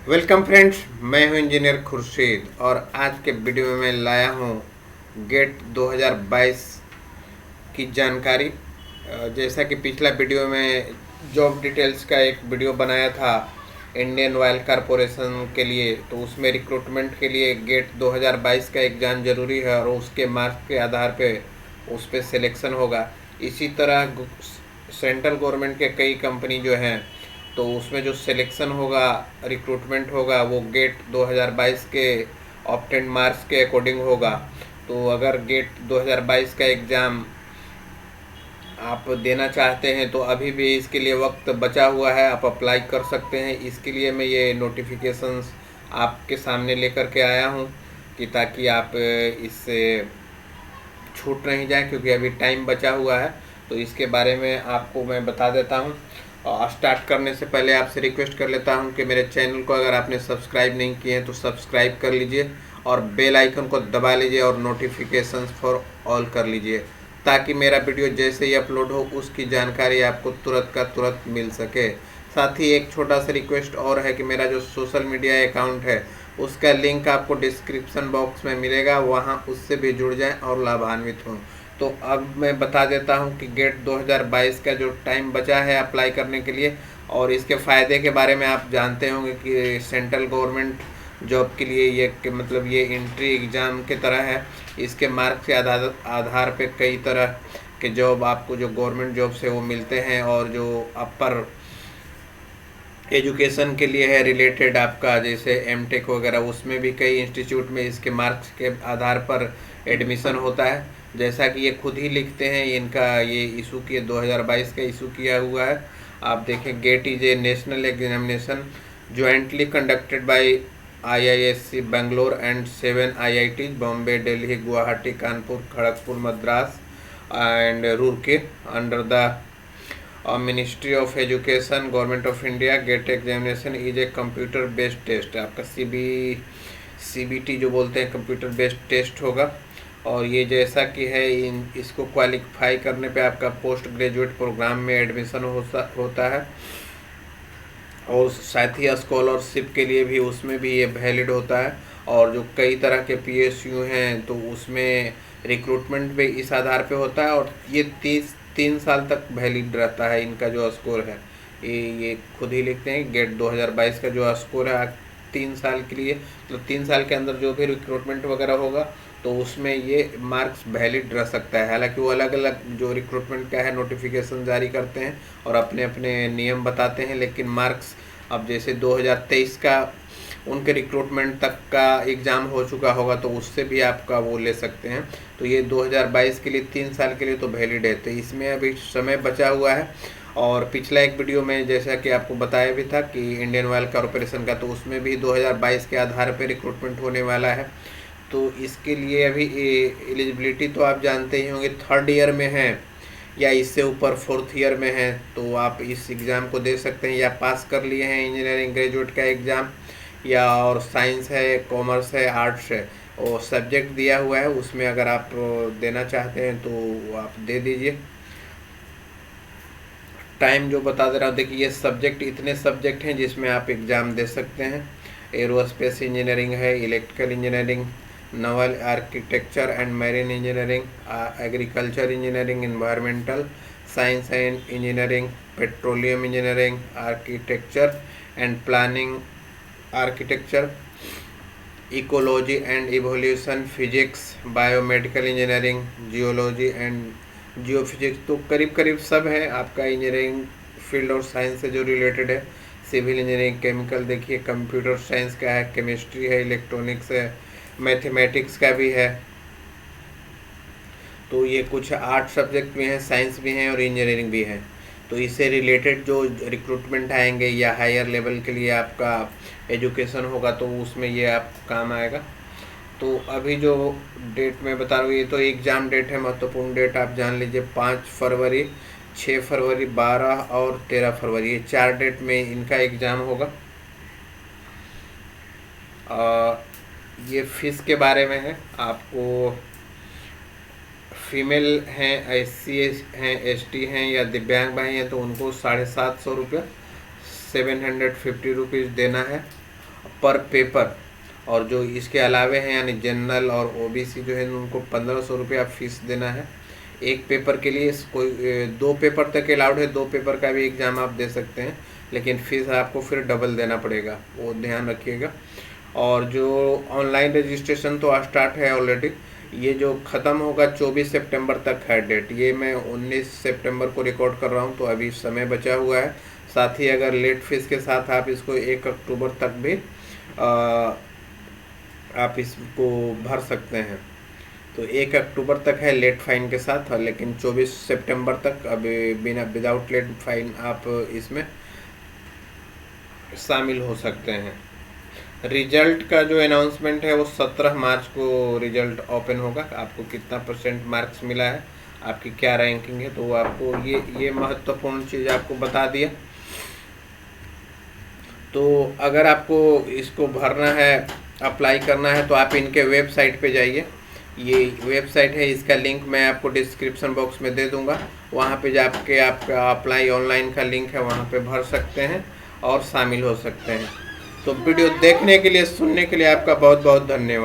Welcome friends, मैं हूं engineer Khurshid और आज के वीडियो में मैं लाया हूं गेट 2022 की जानकारी। जैसा कि पिछला वीडियो में जॉब डिटेल्स का एक वीडियो बनाया था इंडियन ऑयल कॉरपोरेशन के लिए, तो उसमें रिक्रूटमेंट के लिए गेट 2022 का एग्ज़ाम ज़रूरी है और उसके मार्क्स के आधार पे उस पर सिलेक्शन होगा। इसी तरह सेंट्रल गवर्नमेंट के कई कंपनी जो हैं, तो उसमें जो सिलेक्शन होगा, रिक्रूटमेंट होगा, वो गेट 2022 के ऑप्टेंड मार्क्स के अकॉर्डिंग होगा। तो अगर गेट 2022 का एग्ज़ाम आप देना चाहते हैं तो अभी भी इसके लिए वक्त बचा हुआ है, आप अप्लाई कर सकते हैं। इसके लिए मैं ये नोटिफिकेशंस आपके सामने लेकर के आया हूँ कि ताकि आप इससे छूट नहीं जाए, क्योंकि अभी टाइम बचा हुआ है। तो इसके बारे में आपको मैं बता देता हूँ। और स्टार्ट करने से पहले आपसे रिक्वेस्ट कर लेता हूँ कि मेरे चैनल को अगर आपने सब्सक्राइब नहीं किए हैं तो सब्सक्राइब कर लीजिए और बेल आइकन को दबा लीजिए और नोटिफिकेशंस फॉर ऑल कर लीजिए, ताकि मेरा वीडियो जैसे ही अपलोड हो उसकी जानकारी आपको तुरंत का तुरंत मिल सके। साथ ही एक छोटा सा रिक्वेस्ट और है कि मेरा जो सोशल मीडिया अकाउंट है उसका लिंक आपको डिस्क्रिप्शन बॉक्स में मिलेगा, वहाँ उससे भी जुड़ जाएं और लाभान्वित हों। तो अब मैं बता देता हूं कि गेट 2022 का जो टाइम बचा है अप्लाई करने के लिए और इसके फ़ायदे के बारे में आप जानते होंगे कि सेंट्रल गवर्नमेंट जॉब के लिए ये एंट्री एग्ज़ाम के तरह है। इसके मार्क्स के आधार पे कई तरह के जॉब आपको जो गवर्नमेंट जॉब से वो मिलते हैं, और जो अपर एजुकेशन के लिए है रिलेटेड आपका जैसे एमटेक वगैरह, उसमें भी कई इंस्टीट्यूट में इसके मार्क्स के आधार पर एडमिशन होता है। जैसा कि ये खुद ही लिखते हैं, इनका ये इशू किए 2022 का इशू किया हुआ है। आप देखें, GATE is a national examination jointly conducted by IISc Bangalore and 7 IITs Bombay, Delhi, Guwahati, Kanpur, Kharagpur, Madras and Roorkee under the ministry of education, government of India. GATE examination is a computer based test, आपका CBT जो बोलते हैं, कंप्यूटर बेस्ड टेस्ट होगा। और ये जैसा कि है, इसको क्वालिफाई करने पे आपका पोस्ट ग्रेजुएट प्रोग्राम में एडमिशन होता है, और साथ ही स्कॉलरशिप के लिए भी उसमें भी ये वैलिड होता है। और जो कई तरह के PSU हैं तो उसमें रिक्रूटमेंट भी इस आधार पे होता है, और ये 3 साल तक वैलिड रहता है इनका जो स्कोर है। ये खुद ही लिखते हैं, गेट 2022 का जो स्कोर है 3 साल के लिए, मतलब 3 साल के अंदर जो भी रिक्रूटमेंट वगैरह होगा तो उसमें ये मार्क्स वैलिड रह सकता है। हालांकि वो अलग अलग जो रिक्रूटमेंट का है नोटिफिकेशन जारी करते हैं और अपने अपने नियम बताते हैं, लेकिन मार्क्स अब जैसे 2023 का उनके रिक्रूटमेंट तक का एग्ज़ाम हो चुका होगा तो उससे भी आपका वो ले सकते हैं। तो ये 2022 के लिए 3 साल के लिए तो वैलिड है, तो इसमें अभी समय बचा हुआ है। और पिछला एक वीडियो में जैसा कि आपको बताया भी था कि इंडियन ऑयल कॉरपोरेशन का, तो उसमें भी 2022 के आधार पर रिक्रूटमेंट होने वाला है। तो इसके लिए अभी एलिजिबिलिटी तो आप जानते ही होंगे, 3rd ईयर में है या इससे ऊपर 4th ईयर में है तो आप इस एग्ज़ाम को दे सकते हैं, या पास कर लिए हैं इंजीनियरिंग ग्रेजुएट का एग्ज़ाम, या और साइंस है, कॉमर्स है, आर्ट्स है, और सब्जेक्ट दिया हुआ है उसमें अगर आप देना चाहते हैं तो आप दे दीजिए। टाइम जो बता दे रहा हूँ, देखिए ये सब्जेक्ट, इतने सब्जेक्ट हैं जिसमें आप एग्ज़ाम दे सकते हैं। एरोस्पेस इंजीनियरिंग है, electrical engineering, naval architecture and marine engineering, agriculture engineering, environmental science and engineering, petroleum engineering, architecture and planning architecture, ecology and evolution, physics, biomedical engineering, geology and geophysics। तो करीब करीब सब है आपका engineering field और science से जो related है। सिविल इंजीनियरिंग, केमिकल देखिए, कंप्यूटर साइंस का है, केमिस्ट्री है, इलेक्ट्रॉनिक्स है, मैथमेटिक्स का भी है। तो ये कुछ 8 सब्जेक्ट भी हैं, साइंस भी हैं और इंजीनियरिंग भी है। तो इससे रिलेटेड जो रिक्रूटमेंट आएंगे या हायर लेवल के लिए आपका एजुकेशन होगा तो उसमें ये आप काम आएगा। तो अभी जो डेट मैं बता रहा हूँ ये तो एग्ज़ाम डेट है, महत्वपूर्ण डेट आप जान लीजिए, 5 फरवरी, 6 फरवरी, 12 और 13 फरवरी, ये 4 डेट में इनका एग्ज़ाम होगा। ये फीस के बारे में है, आपको फीमेल हैं, SC हैं, ST हैं या दिव्यांग भाई हैं तो उनको 750 रुपये, 750 रुपीज़ देना है। पर पेपर। और जो इसके अलावे हैं यानी जनरल और ओबीसी जो है उनको 1500 रुपया फीस देना है एक पेपर के लिए। कोई 2 पेपर तक अलाउड है, 2 पेपर का भी एग्ज़ाम आप दे सकते हैं, लेकिन फीस आपको फिर डबल देना पड़ेगा, वो ध्यान रखिएगा। और जो ऑनलाइन रजिस्ट्रेशन तो स्टार्ट है ऑलरेडी, ये जो ख़त्म होगा 24 सितंबर तक है डेट। ये मैं 19 सितंबर को रिकॉर्ड कर रहा हूँ, तो अभी समय बचा हुआ है। साथ ही अगर लेट फीस के साथ आप इसको 1 अक्टूबर तक भी आप इसको भर सकते हैं। तो 1 अक्टूबर तक है लेट फाइन के साथ, लेकिन 24 सितंबर तक अभी बिना विदाउट लेट फाइन आप इसमें शामिल हो सकते हैं। रिजल्ट का जो अनाउंसमेंट है वो 17 मार्च को रिजल्ट ओपन होगा। आपको कितना % मार्क्स मिला है, आपकी क्या रैंकिंग है, तो वो आपको ये महत्वपूर्ण चीज़ आपको बता दिया। तो अगर आपको इसको भरना है, अप्लाई करना है, तो आप इनके वेबसाइट पे जाइए। ये वेबसाइट है, इसका लिंक मैं आपको डिस्क्रिप्शन बॉक्स में दे दूंगा। वहाँ पे जाके आपका अप्लाई ऑनलाइन का लिंक है, वहाँ पे भर सकते हैं और शामिल हो सकते हैं। तो वीडियो देखने के लिए, सुनने के लिए आपका बहुत बहुत धन्यवाद।